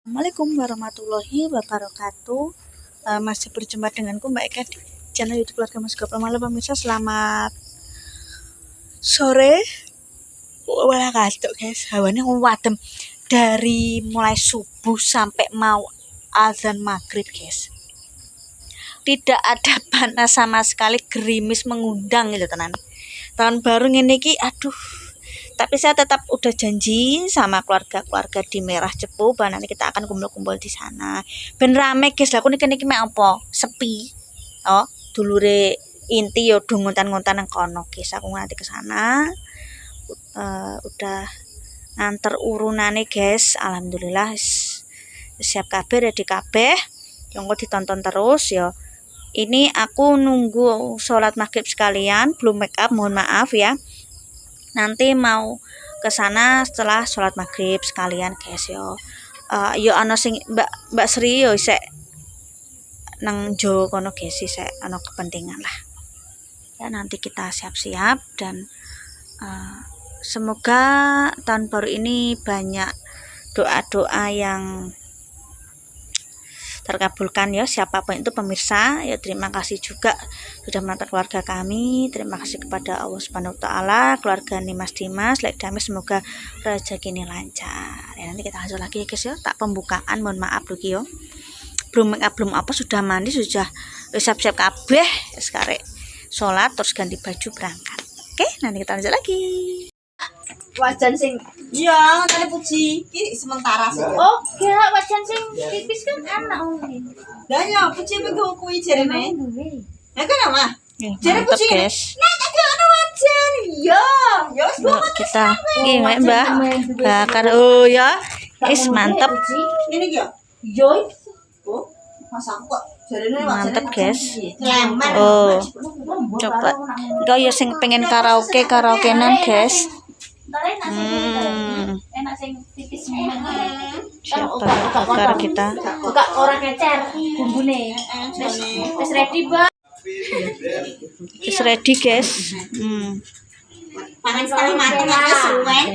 Assalamualaikum warahmatullahi wabarakatuh. Masih berjumpa denganku Mbak Eka di channel YouTube Keluarga Mas Gopal. Malam pemirsa, selamat sore. Wala katuk guys, hawanya wadem dari mulai subuh sampai mau azan maghrib guys. Tidak ada panas sama sekali, gerimis mengundang gitu tenan. Tahun baru ini ki, aduh. Tapi saya tetap udah janji sama keluarga-keluarga di Merah Cepu bahwa nanti kita akan kumpul-kumpul di sana. Ben rame guys, aku niki mek apa? Sepi. Oh, dulure inti yo do ngontan-ngontan nang kono guys. Aku nanti ke sana. Udah nganter urunane guys. Alhamdulillah siap kabeh, ready kabeh. Yang ditonton terus yo. Ini aku nunggu sholat maghrib sekalian, belum make up, mohon maaf ya. Nanti mau ke sana setelah sholat maghrib sekalian guys yo. Yo ana sing Mbak Sri yo isek nang jo kono guys, isek ana kepentingan lah. Ya nanti kita siap-siap dan semoga tahun baru ini banyak doa-doa yang terkabulkan ya, siapapun itu pemirsa ya. Terima kasih juga sudah menonton keluarga kami, terima kasih kepada Allah Subhanahu wa taala, keluarga Mas Dimas, Lek Damis, semoga rezeki ini lancar ya. Nanti kita lanjut lagi ya guys ya, tak pembukaan, mohon maaf dulu yo, belum make up belum apa, sudah mandi, sudah siap-siap kabeh sekarang sholat terus ganti baju berangkat. Oke, nanti kita lanjut lagi. Wajan sing iya tadi puji iki sementara sih. oh gak wajan sing tipis kan enak mungkin Lah ya puji begitu kuwi jarene. Ya kan mah. Jadi puji guys. Nah tak ada wajan. Iya, ya wis Kita iki Mbak bakar. Oh ya. Is mantep. Ini ki ya. yo Oh, masa aku kok jarene wajan. Mantep guys. Lemen. Oh, coba. Kau ya sing pengen karaokean guys. enak sing tipis Siap bakar kita. buka orang kecer bumbune wis ready Mbak. Is ready guys. Pangan setengah mateng wis suwen.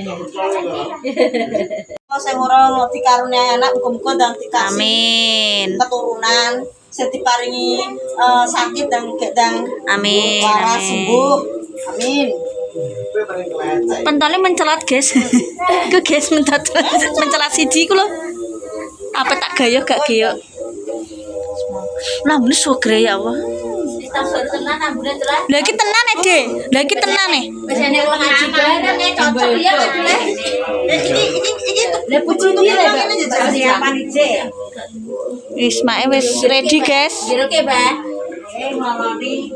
Sing ora ngerti karune anak muga-muga dan dikasih Amin. keturunan sing diparingi sakit dan Amin. waras Amin. sembuh. Amin. Pentolnya mencelat guys. Ku guys mencelat siji ku lho. Apa tak gayo gak gayo. Lah mulus sugre ya Allah. Tambah tenan ambune telah Lah iki tenan e, Dek. Lah iki tenan e. wis enek wong ngaji bareng cocok ya Mbak. Iki Lah puji iki lho persiapan ijek. Wis mae wis ready guys. Jero ke Mbak. ngalami.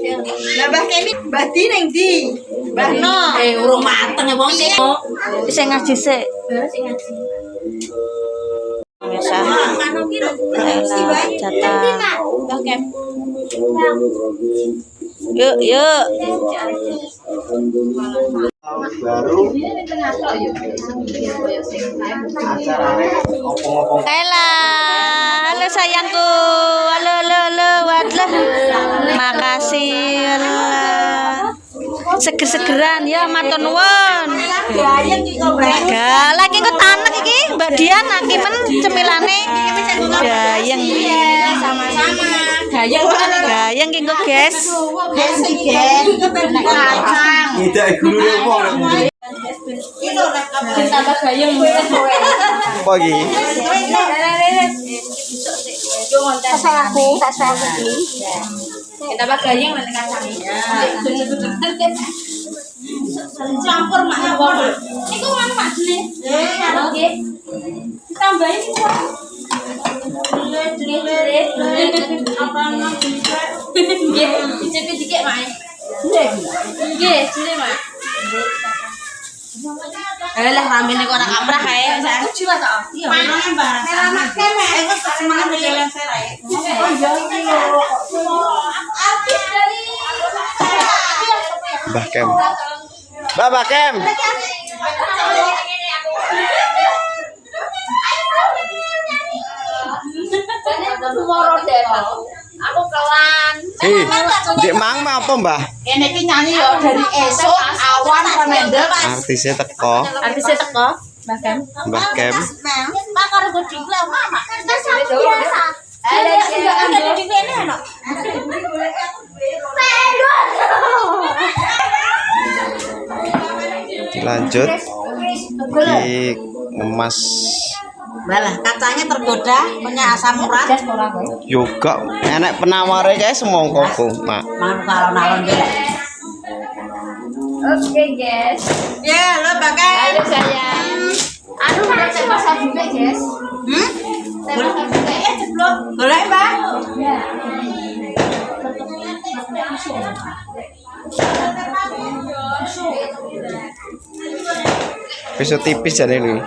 Lah Mbah Kemi badi ning ndi? Mbah No. Urung mateng wong sing Sing ngaji sik. sing ngaji. Biasa. Anu ki lho. Jatah. Mbah Kem. Yuk, yuk. baru acarane opong-opong Ella, halo sayangku, halo, waduh, makasih, seger-segeran ya, matur nuwun. Galak iki kok tanek iki, Mbak Dian, akimen cemilane, gayeng. Sama-sama. Gayeng iki kok guys. tidak gulune wong Tambah gayeng. apa iki Tambah gayeng nanti kacang. Campur mak wong. Iku mana Mak Jene? Nggih. Ditambahin iki kok. Apa nang nggih, dicek-cek Mak. Nggih, jene Mak. Lah ramene kok ora kaprah kae. Aku jiwa tok. Iya. Selamat kene. Engko semangat jalan serae. Oh iya iki lho. Habis dari Mbah Kem Mbah Kem aku kelan. Dek mang apa Mbah Kene iki nyanyi ya dari esuk awan remendel artisnya teko Artisnya teko. Mbah Kem. Mak karo gede lho, Mama. Wis biasa. Ada di kene ono. Lanjut di ngemas Balah kacanya tergoda punya asam urat. juga enak penawarnya kayak semongko mak. Mau kalau nalon dia. Oke, guys. Ya, lo pakai. Ayo sayang. Anu ada tempat juga, Jess. Tempat juga. Boleh, Mbak? Ya. Pisau tipis jadi lu.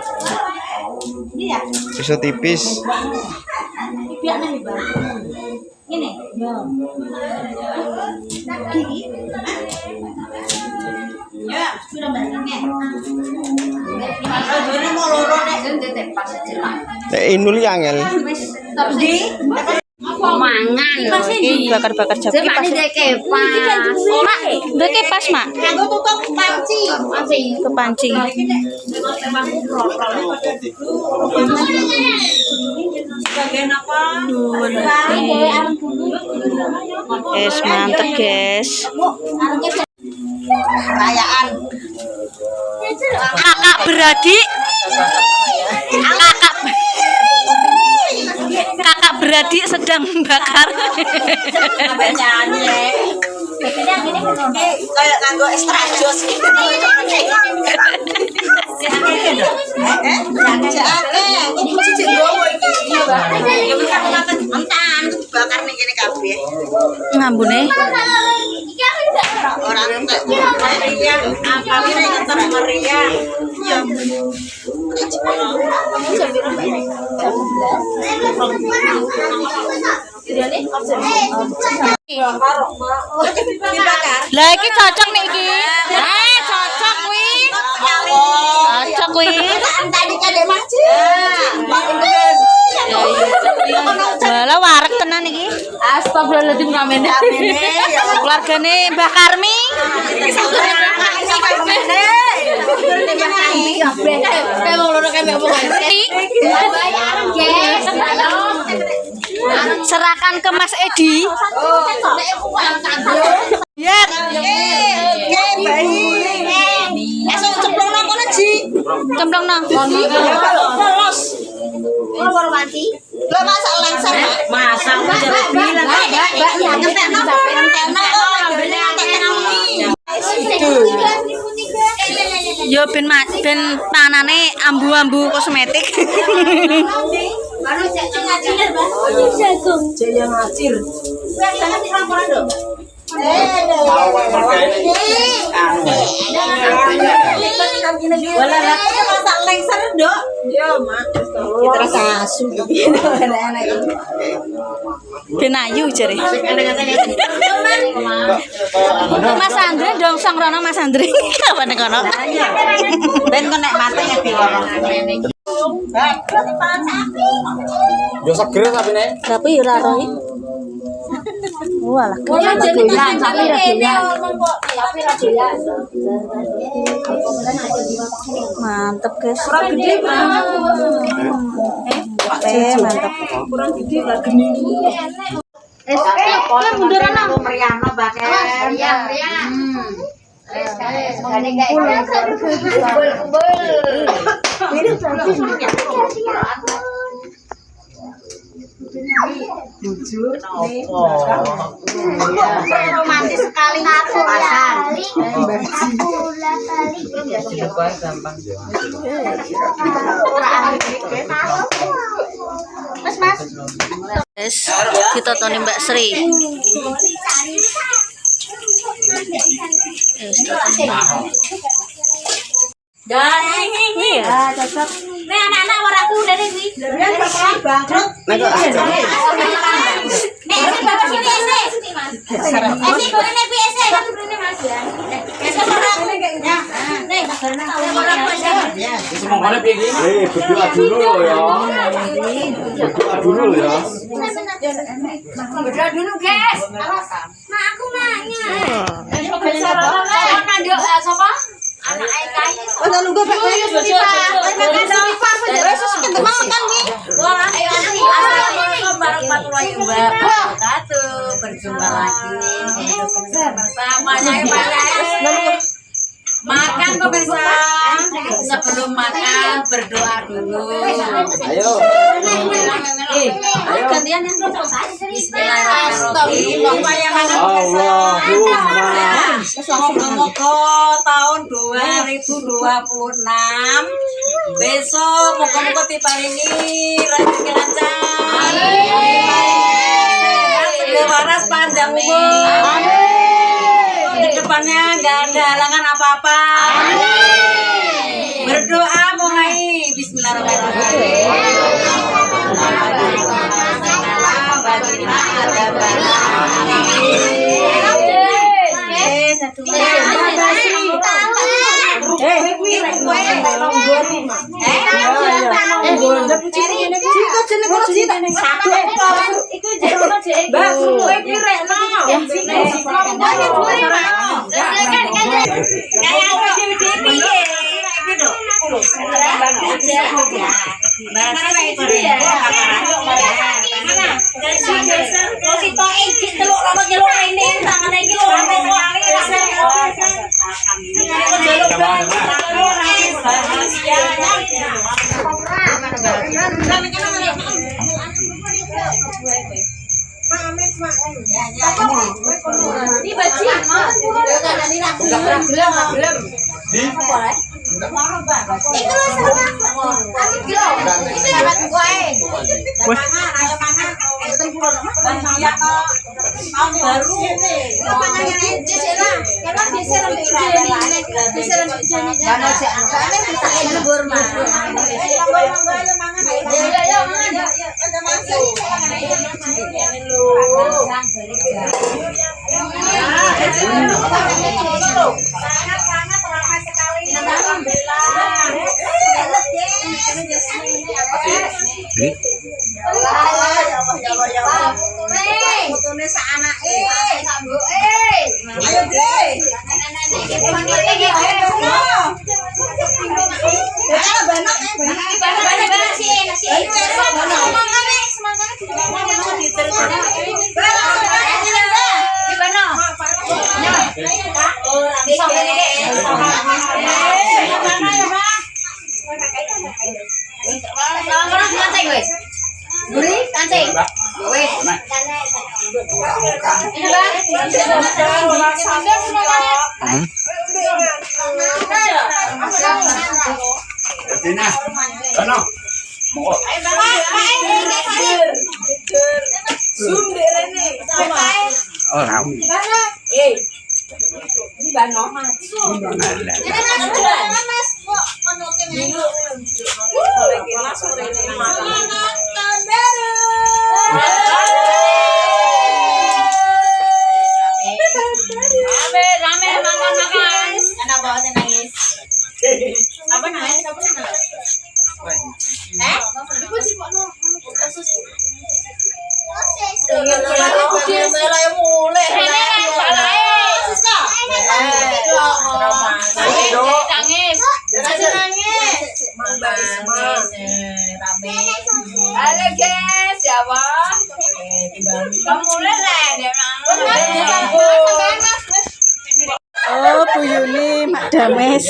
Iya. Pisau tipis. Biar nih, Mbak. Ini. Ya, sudah banyak. Ini mau loro deh. Inul angel. Di Mangan. Bakar-bakar jam kipas. Mak, udah kipas, Mak. Aku tutup panci. Kepancing. Bagian apa? Guys, mantep, guys. Perayaan. Kakak beradik. Kakak beradik sedang membakar. Kayak nganggo extra jos gitu. Bakar nih gini kabeh. Ngambune. Orang Maria, apa ini ngetar Maria? Iya. Lah iki cocok nih iki. Cocok kuwi. Cocok kuwi. Tadi kadek maci. Lah wareg tenan iki. Astagfirullahaladzim kamene. Keluargane Mbah Karmi. Kayak mau loro kayak apa Serahkan ke Mas Edi. Ya. Esok cemplung nang kono Ji. Cemplung nang. Polos. Loro mati. Lah masak lengser. Masak jare bilang. Ngentekno. Yo ben panane ambu-ambu kosmetik. Baru ngacir, Mbak. Jagung. Jagung ngacir. Wes jangan diramporan dong. Wala lah masak lengser, Dok. Yo, Mak. Terus asu. Ben ayu jare. Mas Andre dong sang rono Mas Andre. Kapan kono? Ben kok nek mate ya diorong. Yo seger tapi nek. Tapi yo ora roh. Walah. Mantep, guys. Kurang gede, Bang. Mantep. Kurang gede lah geni. Munduran nang. Meriano baken. Romantis sekali pasang. Mas. Guys, ditotoni Mbak Sri. Iya, cocok. Nih anak-anak waraku dari sini. Dari bangkrut. Nek kok aja. Nih, ini bapak sini ese. Ese boleh ese kan boleh Mas ya. Ese waraku. Ya. Nih, waraku aja. Semoga piye iki? Berdoa dulu ya. Berdoa dulu ya. Berdoa dulu, guys. Mak aku maknya. Sama Dio siapa? Udah nunggu Pak. Ayo susu Pak. Terus kita mau makan nih. Ayo assalamualaikum warahmatullahi wabarakatuh. Berjumpa lagi bersama saya Pak. Makan pemirsa. Sebelum makan berdoa dulu. Ayo. Gantian yang Bismillahirrahmanirrahim. Allahumma. Moga-moga tahun 2026 besok moga-moga diparingi rezeki lancar. Sehat waras panjang umur. Kedepannya nggak ada halangan apa-apa. Berdoa mulai Oh, Bu Yuni, Mak Dames.